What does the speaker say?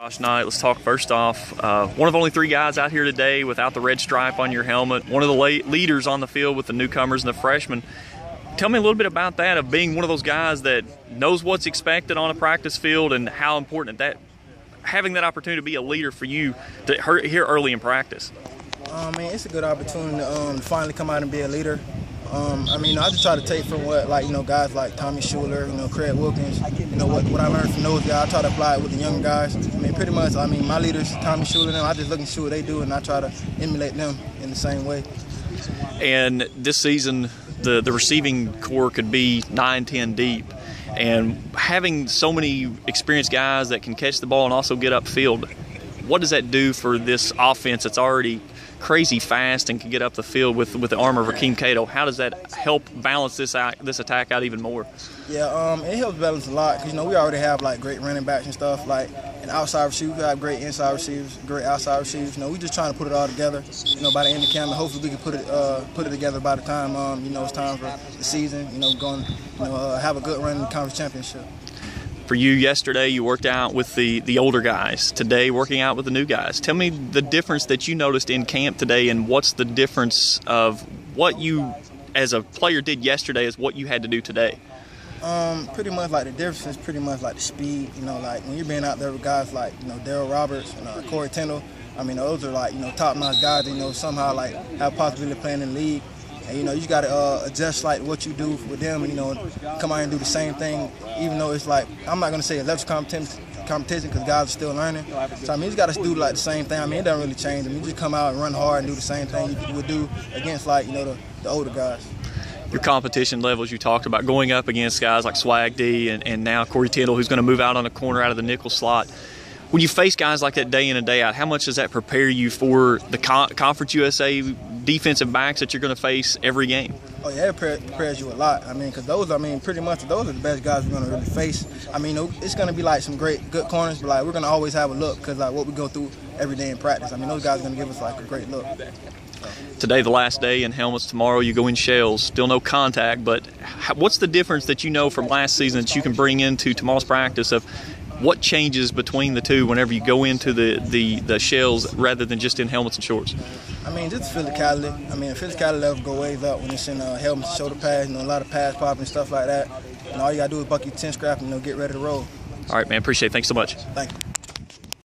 Josh Knight, let's talk first off. One of only 3 guys out here today without the red stripe on your helmet. One of the leaders on the field with the newcomers and the freshmen. Tell me a little bit about that, of being one of those guys that knows what's expected on a practice field and how important having that opportunity to be a leader for you here early in practice. Man, it's a good opportunity to finally come out and be a leader. I just try to take from what, guys like Tommy Schuler, Craig Wilkins, what I learned from those guys. I try to apply it with the young guys. Pretty much, my leaders, Tommy Schuler and them, I just look and see what they do, and I try to emulate them in the same way. And this season, the receiving core could be 9-10 deep. And having so many experienced guys that can catch the ball and also get upfield, what does that do for this offense that's already crazy fast and can get up the field with the arm of Rakeem Cato? How does that help balance this attack out even more? Yeah, it helps balance a lot because we already have great running backs and stuff, and outside receivers. We have great inside receivers, great outside receivers. We're just trying to put it all together. By the end of camp, and hopefully we can put it together by the time it's time for the season. Have a good run in the conference championship. For you, yesterday you worked out with the older guys. Today, working out with the new guys. Tell me the difference that you noticed in camp today, and what's the difference of what you, as a player, did yesterday as what you had to do today? Pretty much the difference is pretty much the speed. When you're being out there with guys like Daryl Roberts and Corey Tindall. Those are top-notch guys. Somehow have possibility of playing in the league. And, you just got to adjust what you do with them and, come out and do the same thing, even though it's I'm not going to say electrical competition because guys are still learning. So, you just got to do the same thing. It doesn't really change. You just come out and run hard and do the same thing you would do against, the older guys. Your competition levels, you talked about going up against guys like Swag D and now Corey Tindall, who's going to move out on a corner out of the nickel slot. When you face guys like that day in and day out, how much does that prepare you for the Conference USA defensive backs that you're going to face every game? Oh yeah, it prepares you a lot. Because those, pretty much those are the best guys we're going to really face. It's going to be some good corners, but we're going to always have a look because what we go through every day in practice. Those guys are going to give us a great look. Today, the last day in helmets. Tomorrow, you go in shells. Still no contact, but what's the difference that you know from last season that you can bring into tomorrow's practice of what changes between the two whenever you go into the shells rather than just in helmets and shorts? Just physicality. The physicality level go ways up when it's in helmets, shoulder pads, a lot of pads popping and stuff like that. And all you got to do is buck your 10 scrap and get ready to roll. All right, man. Appreciate it. Thanks so much. Thank you.